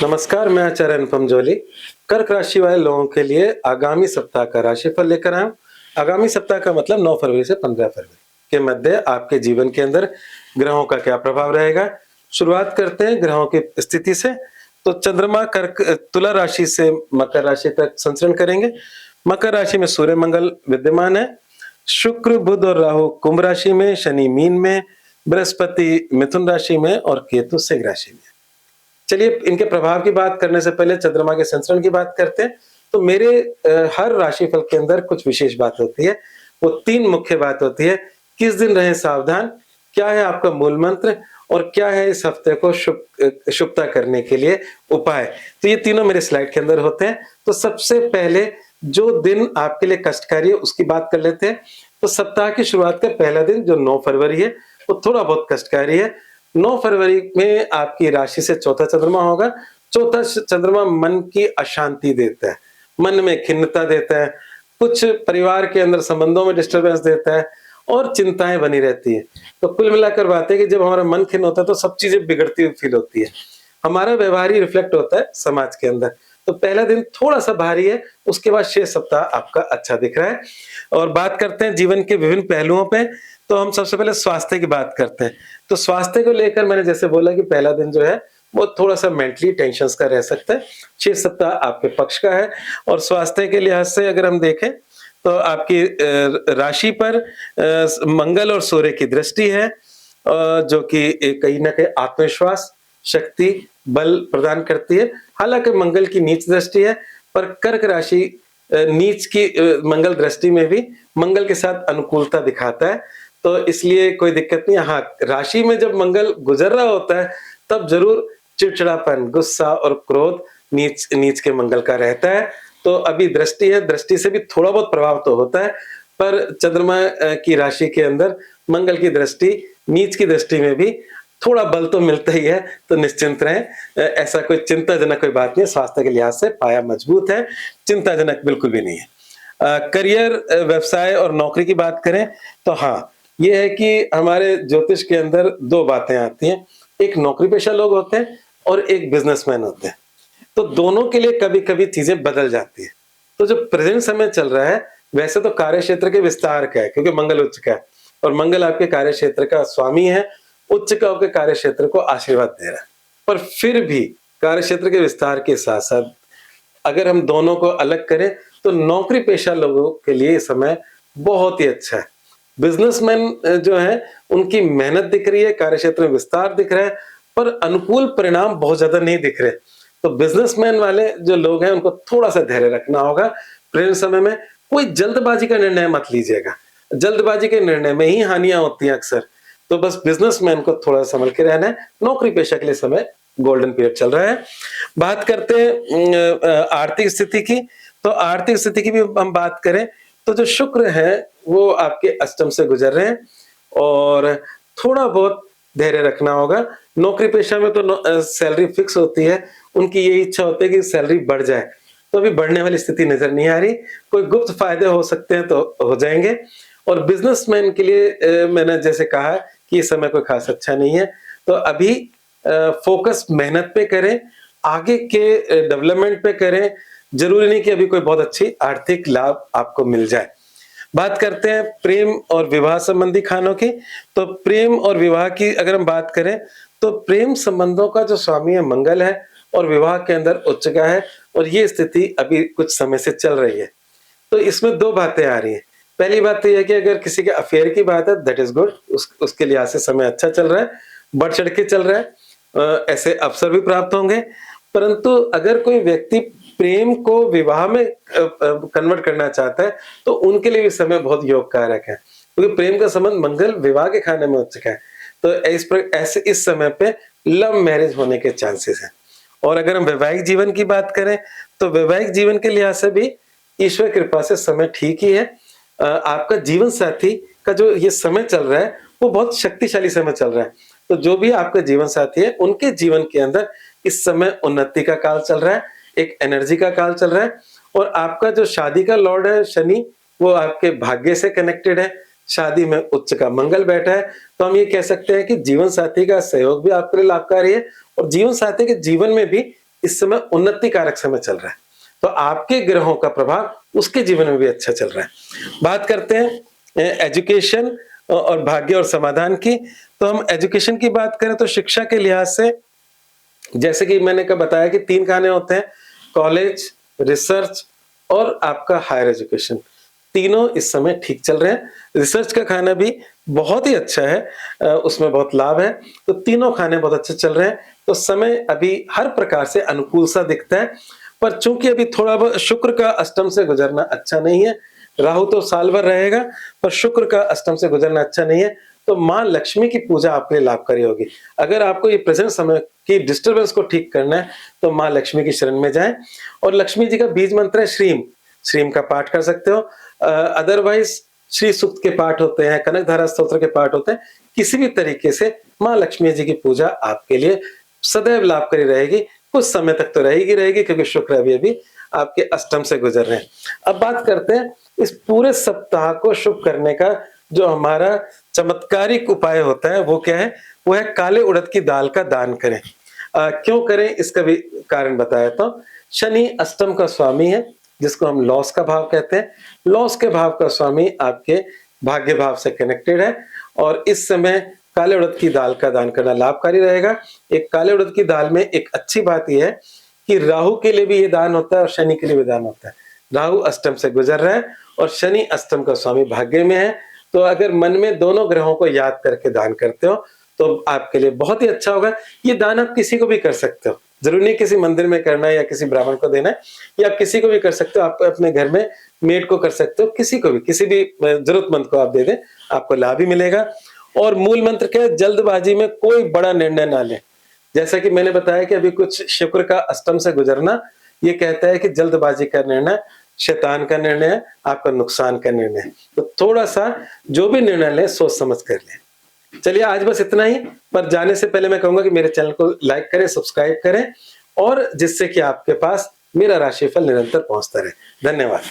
नमस्कार, मैं आचार्य अनुपम जोली। कर्क राशि वाले लोगों के लिए आगामी सप्ताह का राशिफल लेकर आया हूँ। आगामी सप्ताह का मतलब 9 फरवरी से 15 फरवरी के मध्य आपके जीवन के अंदर ग्रहों का क्या प्रभाव रहेगा। शुरुआत करते हैं ग्रहों की स्थिति से। तो चंद्रमा कर्क तुला राशि से मकर राशि तक संचरण करेंगे। मकर राशि में सूर्य मंगल विद्यमान है। शुक्र बुध और राहु कुंभ राशि में, शनि मीन में, बृहस्पति मिथुन राशि में और केतु सिंह राशि में। चलिए इनके प्रभाव की बात करने से पहले चंद्रमा के संचरण की बात करते हैं। तो मेरे हर राशिफल के अंदर कुछ विशेष बात होती है। वो 3 मुख्य बात होती है। किस दिन रहें सावधान, क्या है आपका मूल मंत्र और क्या है इस हफ्ते को शुभता करने के लिए उपाय। तो ये तीनों मेरे स्लाइड के अंदर होते हैं। तो सबसे पहले जो दिन आपके लिए कष्टकारी है उसकी बात कर लेते हैं। तो सप्ताह की शुरुआत का पहला दिन जो 9 फरवरी है वो थोड़ा बहुत कष्टकारी है। 9 फरवरी में आपकी राशि से चौथा चंद्रमा होगा। चौथा चंद्रमा मन की अशांति देता है, मन में खिन्नता देता है, कुछ परिवार के अंदर संबंधों में डिस्टरबेंस देता है और चिंताएं बनी रहती है। तो कुल मिलाकर बात है कि जब हमारा मन खिन्न होता है तो सब चीजें बिगड़ती हुई फील होती है। हमारा व्यवहार ही रिफ्लेक्ट होता है समाज के अंदर। तो पहला दिन थोड़ा सा भारी है, उसके बाद शेष सप्ताह आपका अच्छा दिख रहा है। और बात करते हैं जीवन के विभिन्न पहलुओं पे। तो हम सबसे पहले स्वास्थ्य की बात करते हैं। तो स्वास्थ्य को लेकर मैंने जैसे बोला कि पहला दिन जो है वो थोड़ा सा मेंटली टेंशन्स का रह सकता है। 6 सप्ताह आपके पक्ष का है। और स्वास्थ्य के लिहाज से अगर हम देखें तो आपकी राशि पर मंगल और सूर्य की दृष्टि है, जो कि कहीं ना कहीं आत्मविश्वास, शक्ति, बल प्रदान करती है। हालांकि मंगल की नीच दृष्टि है, पर कर्क राशि नीच की मंगल दृष्टि में भी मंगल के साथ अनुकूलता दिखाता है। तो इसलिए कोई दिक्कत नहीं है। हाँ, राशि में जब मंगल गुजर रहा होता है तब जरूर चिड़चिड़ापन, गुस्सा और क्रोध नीच नीच के मंगल का रहता है। तो अभी दृष्टि है, दृष्टि से भी थोड़ा बहुत प्रभाव तो होता है, पर चंद्रमा की राशि के अंदर मंगल की दृष्टि, नीच की दृष्टि में भी थोड़ा बल तो मिलता ही है। तो निश्चिंत रहें, ऐसा कोई चिंताजनक कोई बात नहीं है। स्वास्थ्य के लिहाज से पाया मजबूत है, चिंताजनक बिल्कुल भी नहीं है। करियर, व्यवसाय और नौकरी की बात करें तो हाँ, ये है कि हमारे ज्योतिष के अंदर 2 बातें आती हैं। एक नौकरी पेशा लोग होते हैं और एक बिजनेसमैन होते हैं। तो दोनों के लिए कभी-कभी चीजें बदल जाती है। तो जो प्रेजेंट समय चल रहा है वैसे तो कार्य क्षेत्र के विस्तार का है, क्योंकि मंगल उच्च का है और मंगल आपके कार्य क्षेत्र का स्वामी है। उच्च का होकर कार्य क्षेत्र को आशीर्वाद दे रहा है। पर फिर भी कार्य क्षेत्र के विस्तार के साथ साथ अगर हम दोनों को अलग करें तो नौकरी पेशा लोगों के लिए समय बहुत ही अच्छा है। बिजनेसमैन जो है उनकी मेहनत दिख रही है, कार्य क्षेत्र में विस्तार दिख रहा है, पर अनुकूल परिणाम बहुत ज्यादा नहीं दिख रहे। तो बिजनेसमैन वाले जो लोग हैं उनको थोड़ा सा धैर्य रखना होगा। प्रेजेंट समय में कोई जल्दबाजी का निर्णय मत लीजिएगा। जल्दबाजी के निर्णय में ही हानियां होती हैं अक्सर। तो बस बिजनेसमैन को थोड़ा संभल के रहना है। नौकरी पेशा के लिए समय गोल्डन पीरियड चल रहा है। बात करते हैं आर्थिक स्थिति की। तो आर्थिक स्थिति की भी हम बात करें तो जो शुक्र है वो आपके अष्टम से गुजर रहे हैं और थोड़ा बहुत धैर्य रखना होगा। नौकरी पेशा में तो सैलरी फिक्स होती है, उनकी यही इच्छा होती है कि सैलरी बढ़ जाए। तो अभी बढ़ने वाली स्थिति नजर नहीं आ रही। कोई गुप्त फायदे हो सकते हैं तो हो जाएंगे। और बिजनेसमैन के लिए मैंने जैसे कहा कि ये समय कोई खास अच्छा नहीं है। तो अभी फोकस मेहनत पे करें, आगे के डेवलपमेंट पे करें। जरूरी नहीं कि अभी कोई बहुत अच्छी आर्थिक लाभ आपको मिल जाए। बात करते हैं प्रेम और विवाह संबंधी खानों की। तो प्रेम और विवाह की अगर हम बात करें तो प्रेम संबंधों का जो स्वामी है मंगल है और विवाह के अंदर उच्च का है और ये स्थिति अभी कुछ समय से चल रही है। तो इसमें 2 बातें आ रही हैं। पहली बात तो यह है कि अगर किसी के अफेयर की बात है दैट इज गुड, उसके लिहाज से समय अच्छा चल रहा है, बढ़ चढ़ के चल रहा है। ऐसे अवसर भी प्राप्त होंगे। परंतु अगर कोई व्यक्ति प्रेम को विवाह में कन्वर्ट करना चाहता है तो उनके लिए भी समय बहुत योग कारक है, क्योंकि प्रेम का संबंध मंगल विवाह के खाने में उच्च का है। तो ऐसे इस समय पे लव मैरिज होने के चांसेस हैं। और अगर हम वैवाहिक जीवन की बात करें तो वैवाहिक जीवन के लिहाज से भी ईश्वर कृपा से समय ठीक ही है। आपका जीवन साथी का जो ये समय चल रहा है वो बहुत शक्तिशाली समय चल रहा है। तो जो भी आपका जीवन साथी है उनके जीवन के अंदर इस समय उन्नति का काल चल रहा है, एक एनर्जी का काल चल रहा है। और आपका जो शादी का लॉर्ड है शनि, वो आपके भाग्य से कनेक्टेड है। शादी में उच्च का मंगल बैठा है। तो हम ये कह सकते हैं कि जीवन साथी का सहयोग भी आपके लिए लाभकारी है और जीवन साथी के जीवन में भी इस समय उन्नति कारक समय चल रहा है, तो आपके ग्रहों का प्रभाव उसके जीवन में भी अच्छा चल रहा है। बात करते हैं एजुकेशन और भाग्य और समाधान की। तो हम एजुकेशन की बात करें तो शिक्षा के लिहाज से जैसे कि मैंने कहा बताया कि 3 खाने होते हैं, कॉलेज, रिसर्च और आपका हायर एजुकेशन। तीनों इस समय ठीक चल रहे हैं। रिसर्च का खाना भी बहुत ही अच्छा है, उसमें बहुत लाभ है। तो तीनों खाने बहुत अच्छे चल रहे हैं। तो समय अभी हर प्रकार से अनुकूल सा दिखता है, पर चूंकि अभी थोड़ा बहुत शुक्र का अष्टम से गुजरना अच्छा नहीं है। राहु तो साल भर रहेगा, पर शुक्र का अष्टम से गुजरना अच्छा नहीं है। तो माँ लक्ष्मी की पूजा आपके लिए लाभकारी होगी। अगर आपको ये प्रेजेंट समय की डिस्टर्बेंस को ठीक करना है तो माँ लक्ष्मी की शरण में जाएं। और लक्ष्मी जी का बीज मंत्र है श्रीम, श्रीम का पाठ कर सकते हो। अदरवाइज श्री सूक्त के पाठ होते हैं, कनक धारा स्तोत्र के पाठ होते हैं। किसी भी तरीके से माँ लक्ष्मी जी की पूजा आपके लिए सदैव लाभकारी रहेगी। कुछ समय तक तो रहेगी क्योंकि शुक्र अभी आपके अष्टम से गुजर रहे हैं। अब बात करते हैं इस पूरे सप्ताह को शुभ करने का जो हमारा चमत्कारिक उपाय होता है वो क्या है? वो है काले उड़द की दाल का दान करें। क्यों करें इसका भी कारण बताया। तो शनि अष्टम का स्वामी है, जिसको हम लॉस का भाव कहते हैं। लॉस के भाव का स्वामी आपके भाग्य भाव से कनेक्टेड है, और इस समय काले उड़द की दाल का दान करना लाभकारी रहेगा। एक काले उड़द की दाल में एक अच्छी बात यह है कि राहु के लिए भी ये दान होता है और शनि के लिए भी दान होता है। राहु अष्टम से गुजर रहा है और शनि अष्टम का स्वामी भाग्य में है। तो अगर मन में दोनों ग्रहों को याद करके दान करते हो तो आपके लिए बहुत ही अच्छा होगा। ये दान आप किसी को भी कर सकते हो, जरूरी नहीं किसी मंदिर में करना है या किसी ब्राह्मण को देना है, या आप किसी को भी कर सकते हो। आप अपने घर में मेड को कर सकते हो, किसी को भी, किसी भी जरूरतमंद को आप दे दें, आपको लाभ ही मिलेगा। और मूल मंत्र क्या है? जल्दबाजी में कोई बड़ा निर्णय ना लें। जैसा कि मैंने बताया कि अभी कुछ शुक्र का अष्टम से गुजरना ये कहता है कि जल्दबाजी का निर्णय शैतान का निर्णय है, आपका नुकसान का निर्णय है। तो थोड़ा सा जो भी निर्णय लें सोच समझ कर लें। चलिए आज बस इतना ही, पर जाने से पहले मैं कहूंगा कि मेरे चैनल को लाइक करें, सब्सक्राइब करें, और जिससे कि आपके पास मेरा राशिफल निरंतर पहुंचता रहे। धन्यवाद।